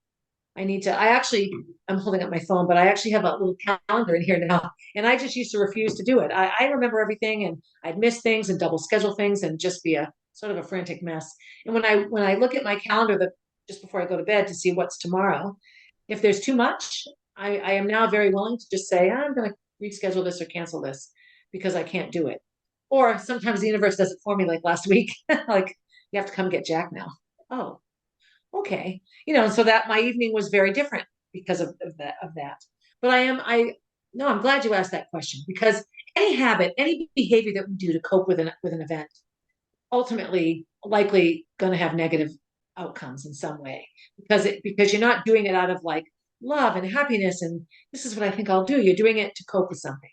I need to, I'm holding up my phone, but I actually have a little calendar in here now. And I just used to refuse to do it. I remember everything and I'd miss things and double schedule things and just be a sort of a frantic mess. And when I look at my calendar just before I go to bed to see what's tomorrow, if there's too much, I am now very willing to just say, I'm going to reschedule this or cancel this because I can't do it. Or sometimes the universe does it for me, like last week, like you have to come get Jack now. Oh, okay. So that my evening was very different because of that. But no, I'm glad you asked that question because any habit, any behavior that we do to cope with an event, ultimately likely going to have negative outcomes in some way because you're not doing it out of like love and happiness and this is what I think I'll do. You're doing it to cope with something.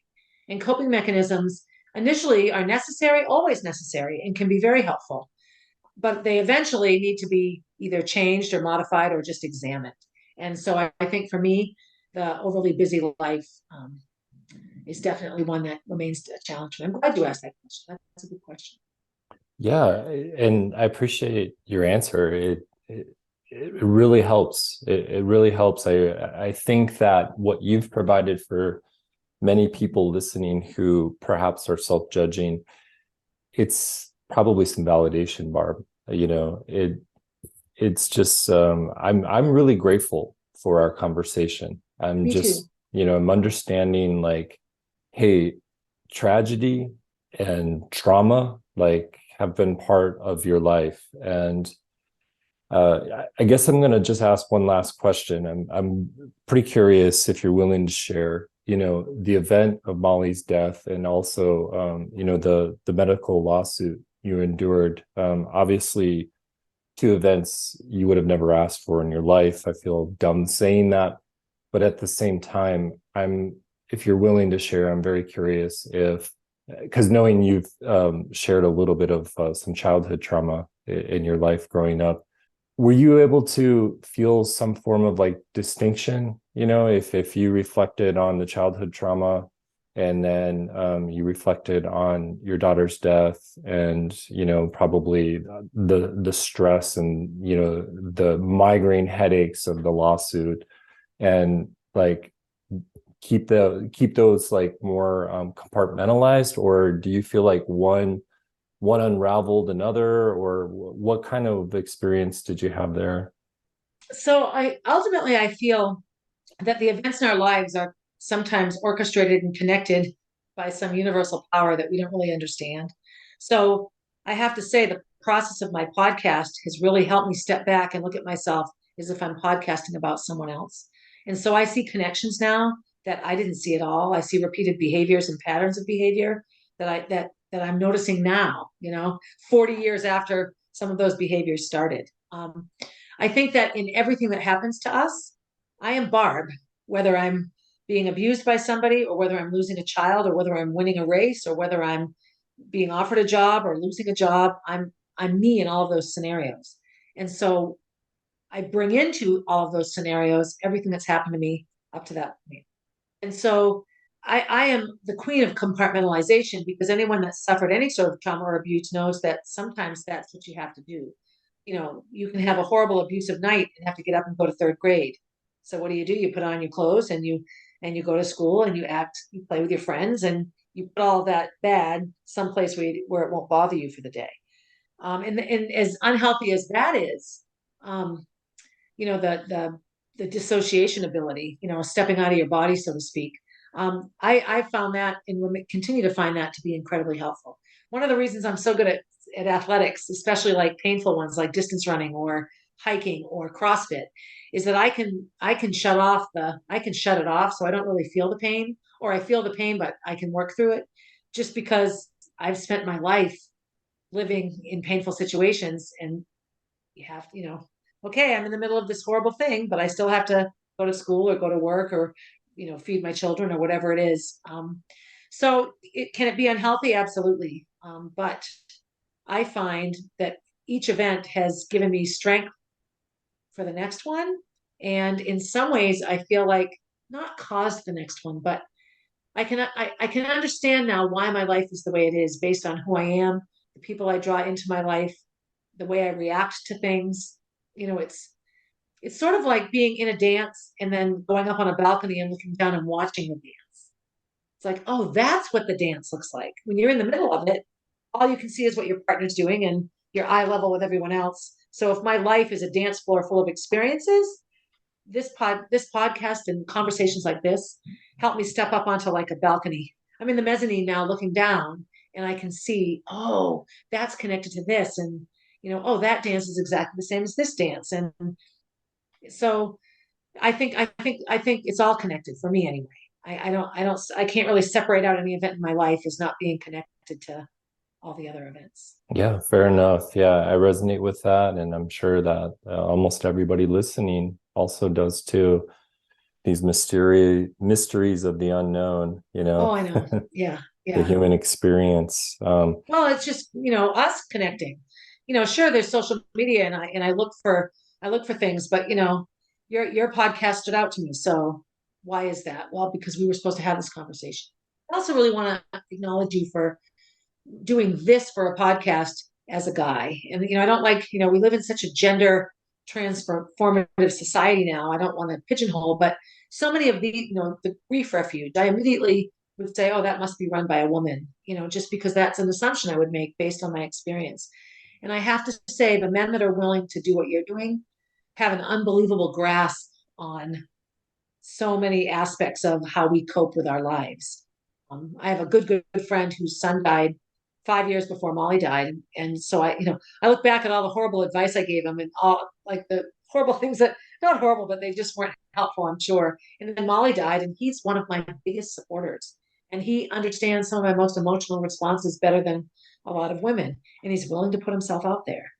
And coping mechanisms initially are necessary, always necessary, and can be very helpful, but they eventually need to be either changed or modified or just examined. And so I think for me, the overly busy life is definitely one that remains a challenge. I'm glad you asked that question. That's a good question. Yeah, and I appreciate your answer. It really helps. It really helps. I think that what you've provided for many people listening who perhaps are self-judging, it's probably some validation, Barb. It's just I'm really grateful for our conversation. I'm Me too. just, I'm understanding like, hey, tragedy and trauma like have been part of your life. And I guess I'm gonna just ask one last question. I'm pretty curious if you're willing to share, the event of Molly's death and also the medical lawsuit you endured. Obviously two events you would have never asked for in your life. I feel dumb saying that, but at the same time, if you're willing to share, I'm very curious because knowing you've shared a little bit of some childhood trauma in your life growing up, were you able to feel some form of like distinction, if you reflected on the childhood trauma and then you reflected on your daughter's death and probably the stress and the migraine headaches of the lawsuit and like keep those like more compartmentalized, or do you feel like one unraveled another, or what kind of experience did you have there? So I feel that the events in our lives are sometimes orchestrated and connected by some universal power that we don't really understand. So I have to say the process of my podcast has really helped me step back and look at myself as if I'm podcasting about someone else. And so I see connections now that I didn't see at all. I see repeated behaviors and patterns of behavior that I'm noticing now, 40 years after some of those behaviors started. I think that in everything that happens to us, I am Barb, whether I'm being abused by somebody or whether I'm losing a child or whether I'm winning a race or whether I'm being offered a job or losing a job. I'm me in all of those scenarios. And so I bring into all of those scenarios everything that's happened to me up to that point. And so I am the queen of compartmentalization because anyone that's suffered any sort of trauma or abuse knows that sometimes that's what you have to do. You can have a horrible abusive night and have to get up and go to third grade. So what do? You put on your clothes and you go to school and you play with your friends and you put all that bad someplace where it won't bother you for the day. And as unhealthy as that is, um, the dissociation ability, stepping out of your body, so to speak. I found that and will continue to find that to be incredibly helpful. One of the reasons I'm so good at athletics, especially like painful ones like distance running or hiking or CrossFit, is that I can shut it off so I don't really feel the pain, or I feel the pain, but I can work through it just because I've spent my life living in painful situations and you have, okay, I'm in the middle of this horrible thing, but I still have to go to school or go to work or, feed my children or whatever it is. So can it be unhealthy? Absolutely. But I find that each event has given me strength for the next one. And in some ways, I feel like not caused the next one, but I can understand now why my life is the way it is based on who I am, the people I draw into my life, the way I react to things. You know, it's sort of like being in a dance and then going up on a balcony and looking down and watching the dance. It's like, oh, that's what the dance looks like. When you're in the middle of it, all you can see is what your partner's doing and your eye level with everyone else. So if my life is a dance floor full of experiences, this podcast and conversations like this help me step up onto like a balcony. I'm in the mezzanine now looking down and I can see, oh, that's connected to this. And, oh, that dance is exactly the same as this dance. And so I think it's all connected for me anyway. I can't really separate out any event in my life as not being connected to all the other events. Yeah, fair enough. Yeah, I resonate with that. And I'm sure that almost everybody listening also does too. These mysteries of the unknown, Oh, I know. Yeah, the yeah. human experience. Well, it's just, us connecting. Sure, there's social media and I look for things, but your podcast stood out to me. So why is that? Well, because we were supposed to have this conversation. I also really want to acknowledge you for doing this for a podcast as a guy. And I don't like, we live in such a gender transformative society now. I don't want to pigeonhole, but so many of the Grief Refuge, I immediately would say, oh, that must be run by a woman, just because that's an assumption I would make based on my experience. And I have to say, the men that are willing to do what you're doing have an unbelievable grasp on so many aspects of how we cope with our lives. I have a good friend whose son died 5 years before Molly died, and so I look back at all the horrible advice I gave him and all like the horrible things that not horrible, but they just weren't helpful, I'm sure. And then Molly died, and he's one of my biggest supporters, and he understands some of my most emotional responses better than a lot of women, and he's willing to put himself out there.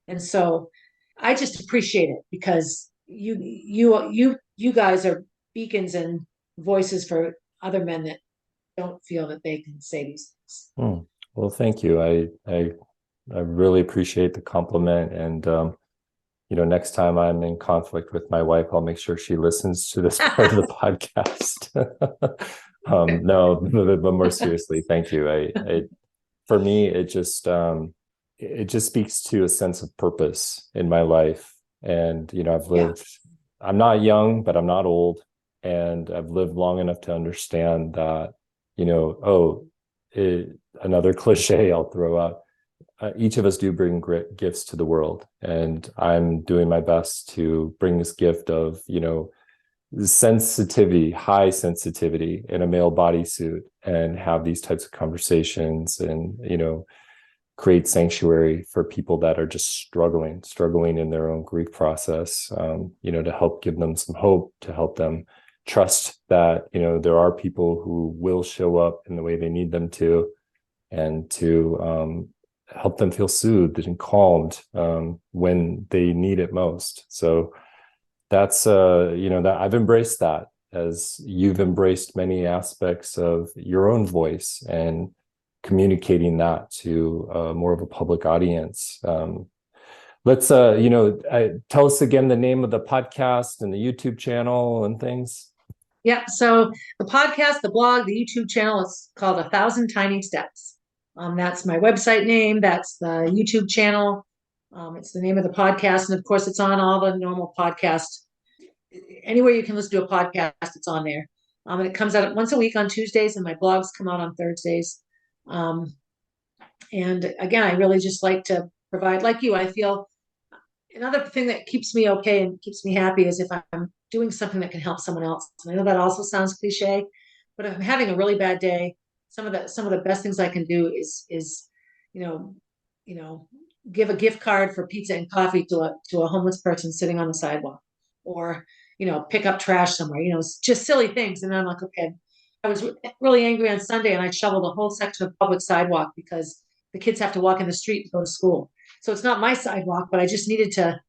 And so I just appreciate it because you guys are beacons and voices for other men that don't feel that they can say these things. Well, thank you. I really appreciate the compliment. And next time I'm in conflict with my wife, I'll make sure she listens to this part of the podcast. No, but more seriously, thank you. For me, it just speaks to a sense of purpose in my life. And I've lived. Yeah. I'm not young, but I'm not old, and I've lived long enough to understand that. Another cliche I'll throw out. Each of us do bring great gifts to the world, and I'm doing my best to bring this gift of sensitivity, high sensitivity in a male bodysuit, and have these types of conversations, and create sanctuary for people that are just struggling in their own grief process. To help give them some hope, to help them trust that there are people who will show up in the way they need them to, and to help them feel soothed and calmed when they need it most. So that's that I've embraced that, as you've embraced many aspects of your own voice and communicating that to more of a public audience. Let's tell us again the name of the podcast and the YouTube channel and things. Yeah, so the podcast, the blog, the YouTube channel is called 1,000 Tiny Steps. That's my website name. That's the YouTube channel. It's the name of the podcast. And of course, it's on all the normal podcasts. Anywhere you can listen to a podcast, it's on there. And it comes out once a week on Tuesdays, and my blogs come out on Thursdays. And again, I really just like to provide, like you, I feel another thing that keeps me okay and keeps me happy is if I'm doing something that can help someone else. And I know that also sounds cliche, but if I'm having a really bad day, some of the best things I can do is give a gift card for pizza and coffee to a homeless person sitting on the sidewalk, or pick up trash somewhere. It's just silly things. And then I'm like, okay, I was really angry on Sunday, and I shoveled a whole section of public sidewalk because the kids have to walk in the street to go to school. So it's not my sidewalk, but I just needed to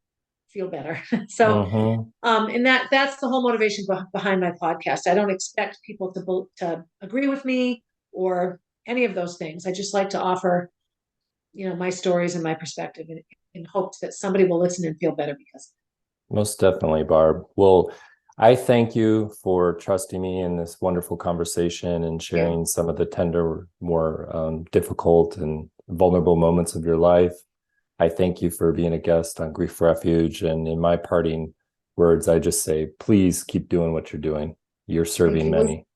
feel better. So, and that's the whole motivation behind my podcast. I don't expect people to agree with me or any of those things. I just like to offer, my stories and my perspective in hopes that somebody will listen and feel better because. Most definitely, Barb. Well, I thank you for trusting me in this wonderful conversation and sharing some of the tender, more difficult and vulnerable moments of your life. I thank you for being a guest on Grief Refuge. And in my parting words, I just say, please keep doing what you're doing. You're Thank serving you. Well, many.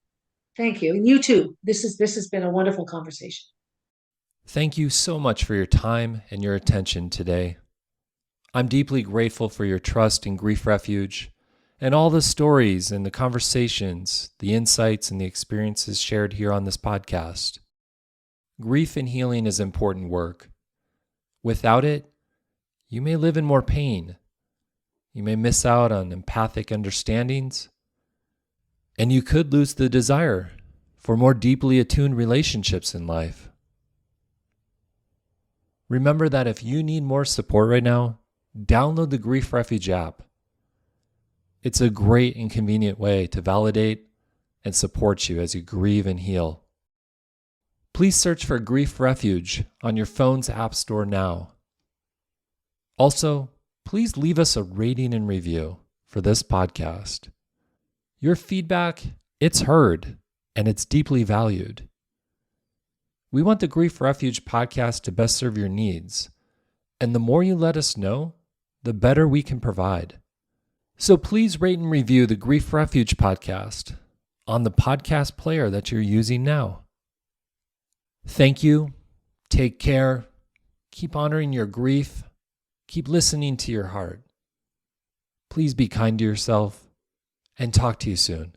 thank you. And you too. This has been a wonderful conversation. Thank you so much for your time and your attention today. I'm deeply grateful for your trust in Grief Refuge and all the stories and the conversations, the insights and the experiences shared here on this podcast. Grief and healing is important work. Without it, you may live in more pain. You may miss out on empathic understandings, and you could lose the desire for more deeply attuned relationships in life. Remember that if you need more support right now, download the Grief Refuge app. It's a great and convenient way to validate and support you as you grieve and heal. Please search for Grief Refuge on your phone's app store now. Also, please leave us a rating and review for this podcast. Your feedback, it's heard and it's deeply valued. We want the Grief Refuge podcast to best serve your needs, and the more you let us know, the better we can provide. So please rate and review the Grief Refuge podcast on the podcast player that you're using now. Thank you. Take care. Keep honoring your grief. Keep listening to your heart. Please be kind to yourself and talk to you soon.